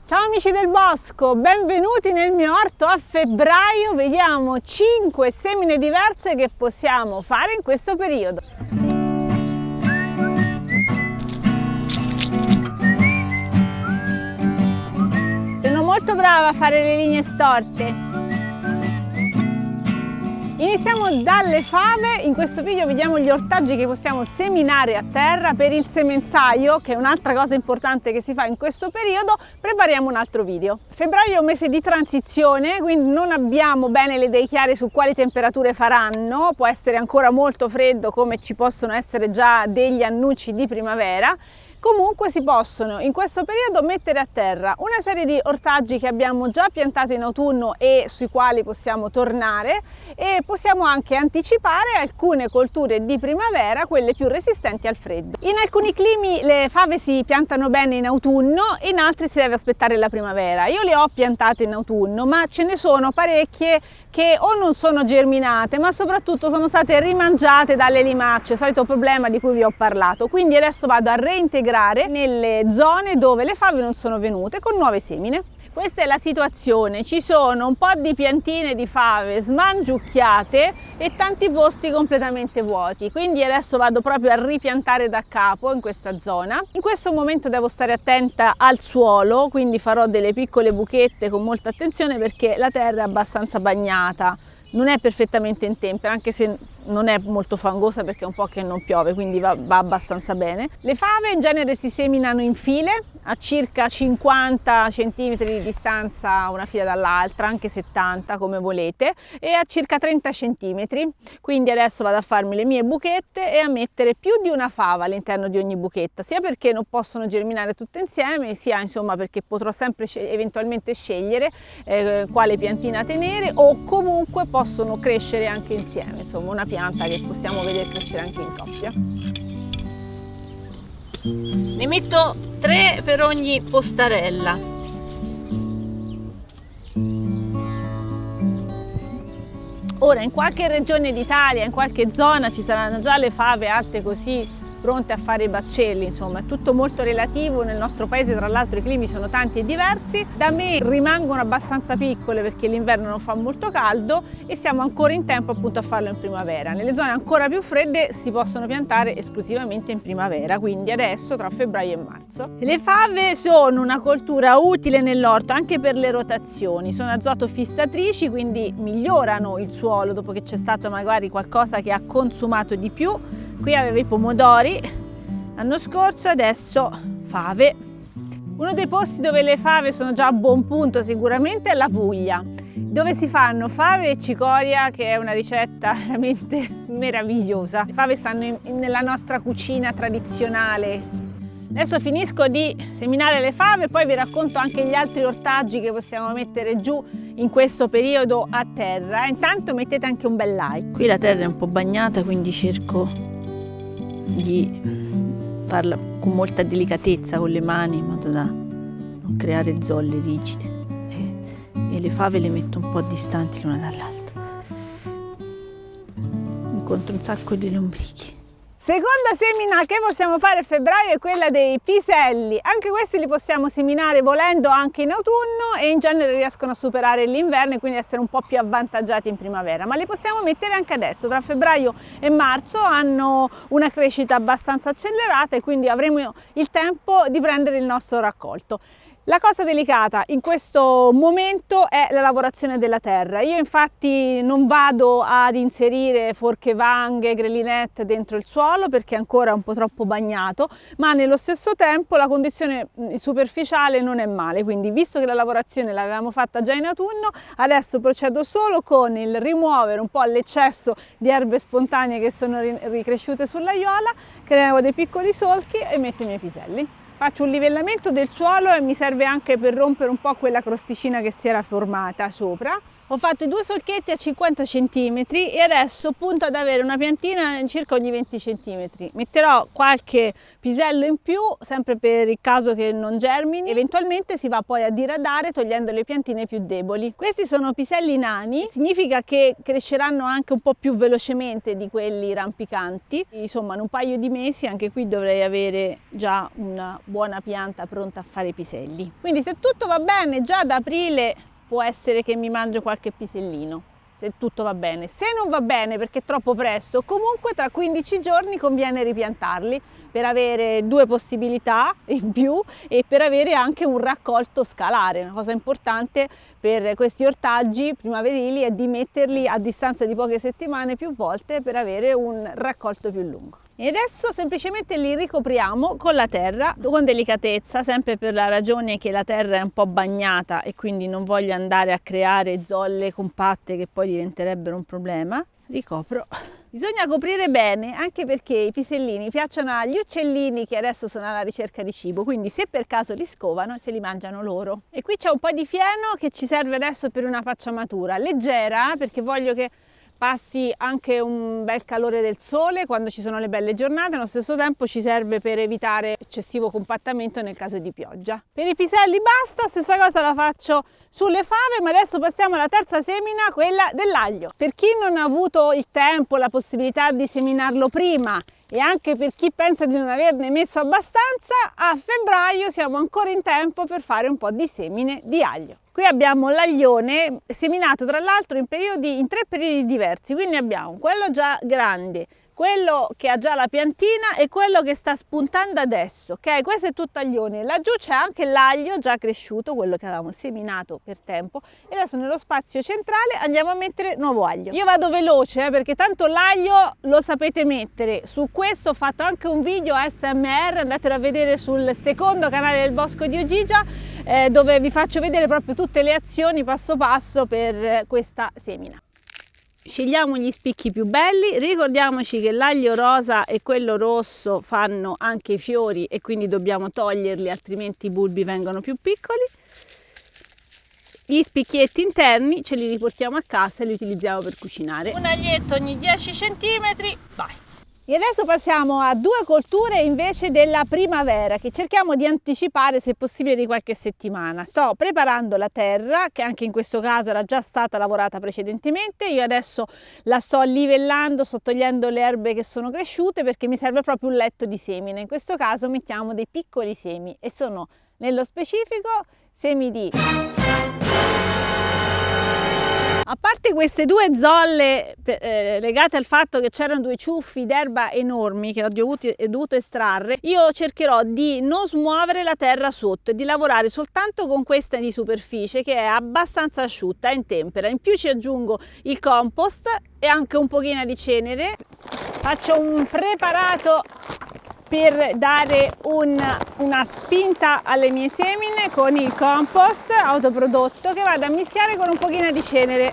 Ciao amici del bosco, benvenuti nel mio orto a febbraio. Vediamo 5 semine diverse che possiamo fare in questo periodo. Sono molto brava a fare le linee storte. Iniziamo dalle fave. In questo video vediamo gli ortaggi che possiamo seminare a terra. Per il semenzaio, che è un'altra cosa importante che si fa in questo periodo, prepariamo un altro video. Febbraio è un mese di transizione, quindi non abbiamo bene le idee chiare su quali temperature faranno. Può essere ancora molto freddo, come ci possono essere già degli annunci di primavera. Comunque si possono in questo periodo mettere a terra una serie di ortaggi che abbiamo già piantato in autunno e sui quali possiamo tornare, e possiamo anche anticipare alcune colture di primavera, quelle più resistenti al freddo. In alcuni climi le fave si piantano bene in autunno, in altri si deve aspettare la primavera. Io le ho piantate in autunno, ma ce ne sono parecchie che o non sono germinate, ma soprattutto sono state rimangiate dalle limacce, solito problema di cui vi ho parlato. Quindi adesso vado a reintegrare nelle zone dove le fave non sono venute con nuove semine. Questa è la situazione, ci sono un po' di piantine di fave smangiucchiate e tanti posti completamente vuoti, quindi adesso vado proprio a ripiantare da capo in questa zona. In questo momento devo stare attenta al suolo, quindi farò delle piccole buchette con molta attenzione perché la terra è abbastanza bagnata, non è perfettamente in tempera, anche se non è molto fangosa perché è un po' che non piove, quindi va abbastanza bene. Le fave in genere si seminano in file a circa 50 cm di distanza una fila dall'altra, anche 70 come volete, e a circa 30 cm. Quindi adesso vado a farmi le mie buchette e a mettere più di una fava all'interno di ogni buchetta, sia perché non possono germinare tutte insieme, sia insomma perché potrò sempre eventualmente scegliere quale piantina tenere, o comunque possono crescere anche insieme, insomma una pianta che possiamo vedere crescere anche in coppia. Ne metto 3 per ogni postarella. Ora in qualche regione d'Italia, in qualche zona ci saranno già le fave alte così, pronte a fare i baccelli, insomma è tutto molto relativo. Nel nostro paese tra l'altro i climi sono tanti e diversi. Da me rimangono abbastanza piccole perché l'inverno non fa molto caldo e siamo ancora in tempo appunto a farlo in primavera. Nelle zone ancora più fredde si possono piantare esclusivamente in primavera, quindi adesso tra febbraio e marzo. Le fave sono una coltura utile nell'orto anche per le rotazioni, sono azotofissatrici, quindi migliorano il suolo dopo che c'è stato magari qualcosa che ha consumato di più. Qui avevo i pomodori l'anno scorso, adesso fave. Uno dei posti dove le fave sono già a buon punto sicuramente è la Puglia, dove si fanno fave e cicoria, che è una ricetta veramente meravigliosa. Le fave stanno nella nostra cucina tradizionale. Adesso finisco di seminare le fave, poi vi racconto anche gli altri ortaggi che possiamo mettere giù in questo periodo a terra. Intanto mettete anche un bel like. Qui la terra è un po' bagnata, quindi cerco di farla con molta delicatezza con le mani in modo da non creare zolle rigide, e le fave le metto un po' distanti l'una dall'altra. Incontro un sacco di lombrichi. Seconda semina che possiamo fare a febbraio è quella dei piselli. Anche questi li possiamo seminare volendo anche in autunno e in genere riescono a superare l'inverno e quindi essere un po' più avvantaggiati in primavera, ma li possiamo mettere anche adesso. Tra febbraio e marzo hanno una crescita abbastanza accelerata e quindi avremo il tempo di prendere il nostro raccolto. La cosa delicata in questo momento è la lavorazione della terra. Io infatti non vado ad inserire forche vanghe, grelinette dentro il suolo perché è ancora un po' troppo bagnato, ma nello stesso tempo la condizione superficiale non è male, quindi visto che la lavorazione l'avevamo fatta già in autunno, adesso procedo solo con il rimuovere un po' l'eccesso di erbe spontanee che sono ricresciute sull'aiuola, creo dei piccoli solchi e metto i miei piselli. Faccio un livellamento del suolo e mi serve anche per rompere un po' quella crosticina che si era formata sopra. Ho fatto i 2 solchetti a 50 cm e adesso punto ad avere una piantina circa ogni 20 cm. Metterò qualche pisello in più, sempre per il caso che non germini. Eventualmente si va poi a diradare togliendo le piantine più deboli. Questi sono piselli nani, significa che cresceranno anche un po' più velocemente di quelli rampicanti. Insomma, in un paio di mesi anche qui dovrei avere già una buona pianta pronta a fare i piselli. Quindi se tutto va bene, già ad aprile può essere che mi mangio qualche pisellino, se tutto va bene. Se non va bene perché è troppo presto, comunque tra 15 giorni conviene ripiantarli per avere 2 possibilità in più e per avere anche un raccolto scalare. Una cosa importante per questi ortaggi primaverili è di metterli a distanza di poche settimane più volte per avere un raccolto più lungo. E adesso semplicemente li ricopriamo con la terra, con delicatezza, sempre per la ragione che la terra è un po' bagnata e quindi non voglio andare a creare zolle compatte che poi diventerebbero un problema. Ricopro. Bisogna coprire bene anche perché i pisellini piacciono agli uccellini che adesso sono alla ricerca di cibo, quindi se per caso li scovano se li mangiano loro. E qui c'è un po' di fieno che ci serve adesso per una pacciamatura leggera, perché voglio che passi anche un bel calore del sole quando ci sono le belle giornate, allo stesso tempo ci serve per evitare eccessivo compattamento nel caso di pioggia. Per i piselli basta, stessa cosa la faccio sulle fave, ma adesso passiamo alla terza semina, quella dell'aglio. Per chi non ha avuto il tempo, la possibilità di seminarlo prima e anche per chi pensa di non averne messo abbastanza, a febbraio siamo ancora in tempo per fare un po' di semine di aglio. Qui abbiamo l'aglione seminato tra l'altro in 3 periodi diversi, quindi abbiamo quello già grande, quello che ha già la piantina e quello che sta spuntando adesso, ok? Questo è tutto aglione. Laggiù c'è anche l'aglio già cresciuto, quello che avevamo seminato per tempo, e adesso nello spazio centrale andiamo a mettere nuovo aglio. Io vado veloce perché tanto l'aglio lo sapete mettere. Su questo ho fatto anche un video ASMR, andatelo a vedere sul secondo canale del Bosco di Ogigia, dove vi faccio vedere proprio tutte le azioni passo passo per questa semina. Scegliamo gli spicchi più belli, ricordiamoci che l'aglio rosa e quello rosso fanno anche i fiori e quindi dobbiamo toglierli, altrimenti i bulbi vengono più piccoli. Gli spicchietti interni ce li riportiamo a casa e li utilizziamo per cucinare. Un aglietto ogni 10 cm, vai! E adesso passiamo a 2 colture invece della primavera che cerchiamo di anticipare se possibile di qualche settimana. Sto preparando la terra che anche in questo caso era già stata lavorata precedentemente, io adesso la sto livellando, sto togliendo le erbe che sono cresciute perché mi serve proprio un letto di semine. In questo caso mettiamo dei piccoli semi e sono nello specifico semi di... A parte queste 2 zolle legate al fatto che c'erano 2 ciuffi d'erba enormi che ho dovuto estrarre, io cercherò di non smuovere la terra sotto e di lavorare soltanto con questa di superficie che è abbastanza asciutta, è in tempera. In più ci aggiungo il compost e anche un pochino di cenere. Faccio un preparato per dare una spinta alle mie semine con il compost autoprodotto che vado a mischiare con un pochino di cenere,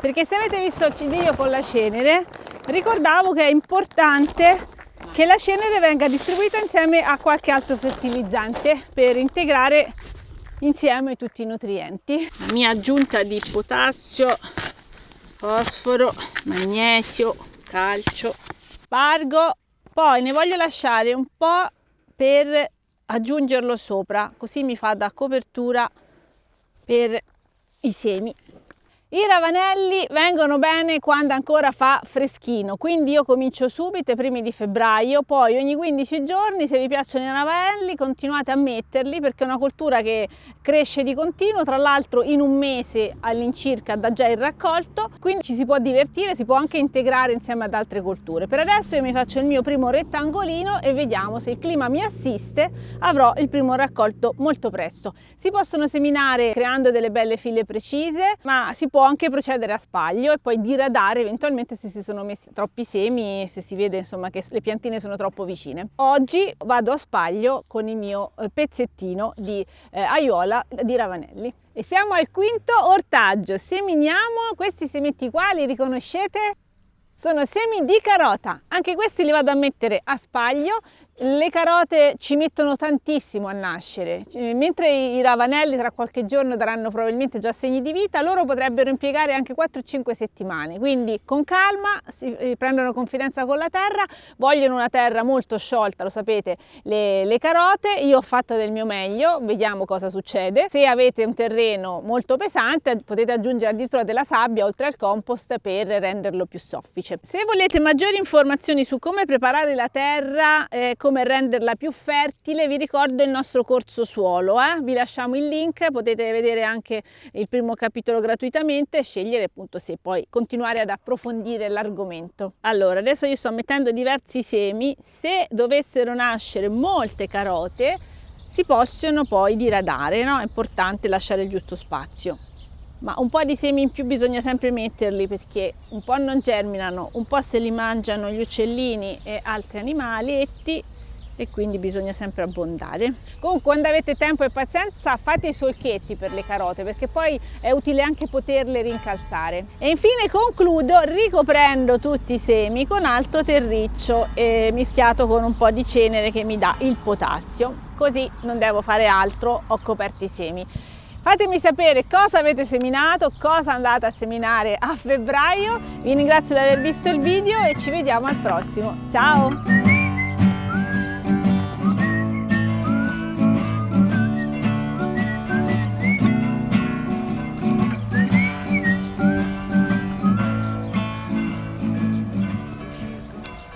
perché se avete visto il video con la cenere ricordavo che è importante che la cenere venga distribuita insieme a qualche altro fertilizzante per integrare insieme tutti i nutrienti. La mia aggiunta di potassio, fosforo, magnesio, calcio, spargo. Poi ne voglio lasciare un po' per aggiungerlo sopra, così mi fa da copertura per i semi. I ravanelli vengono bene quando ancora fa freschino, quindi io comincio subito ai primi di febbraio, poi ogni 15 giorni, se vi piacciono i ravanelli, continuate a metterli perché è una coltura che cresce di continuo, tra l'altro in un mese all'incirca dà già il raccolto, quindi ci si può divertire, si può anche integrare insieme ad altre colture. Per adesso io mi faccio il mio primo rettangolino e vediamo se il clima mi assiste, avrò il primo raccolto molto presto. Si possono seminare creando delle belle file precise, ma si può anche procedere a spaglio e poi diradare eventualmente se si sono messi troppi semi, se si vede insomma che le piantine sono troppo vicine. Oggi vado a spaglio con il mio pezzettino di aiuola di ravanelli. E siamo al quinto ortaggio, seminiamo questi semetti qua, li riconoscete? Sono semi di carota, anche questi li vado a mettere a spaglio. Le carote ci mettono tantissimo a nascere, mentre i ravanelli tra qualche giorno daranno probabilmente già segni di vita, loro potrebbero impiegare anche 4-5 settimane, quindi con calma si prendono confidenza con la terra, vogliono una terra molto sciolta, lo sapete, le carote. Io ho fatto del mio meglio, vediamo cosa succede. Se avete un terreno molto pesante potete aggiungere addirittura della sabbia oltre al compost per renderlo più soffice. Se volete maggiori informazioni su come preparare la terra, come renderla più fertile, vi ricordo il nostro corso suolo, vi lasciamo il link, potete vedere anche il primo capitolo gratuitamente e scegliere appunto se poi continuare ad approfondire l'argomento. Allora, adesso io sto mettendo diversi semi. Se dovessero nascere molte carote si possono poi diradare, no? È importante lasciare il giusto spazio. Ma un po' di semi in più bisogna sempre metterli, perché un po' non germinano, un po' se li mangiano gli uccellini e altri animaletti, e quindi bisogna sempre abbondare. Comunque, quando avete tempo e pazienza, fate i solchetti per le carote, perché poi è utile anche poterle rincalzare. E infine concludo ricoprendo tutti i semi con altro terriccio mischiato con un po' di cenere che mi dà il potassio, così non devo fare altro, ho coperto i semi. Fatemi sapere cosa avete seminato, cosa andate a seminare a febbraio. Vi ringrazio di aver visto il video e ci vediamo al prossimo. Ciao!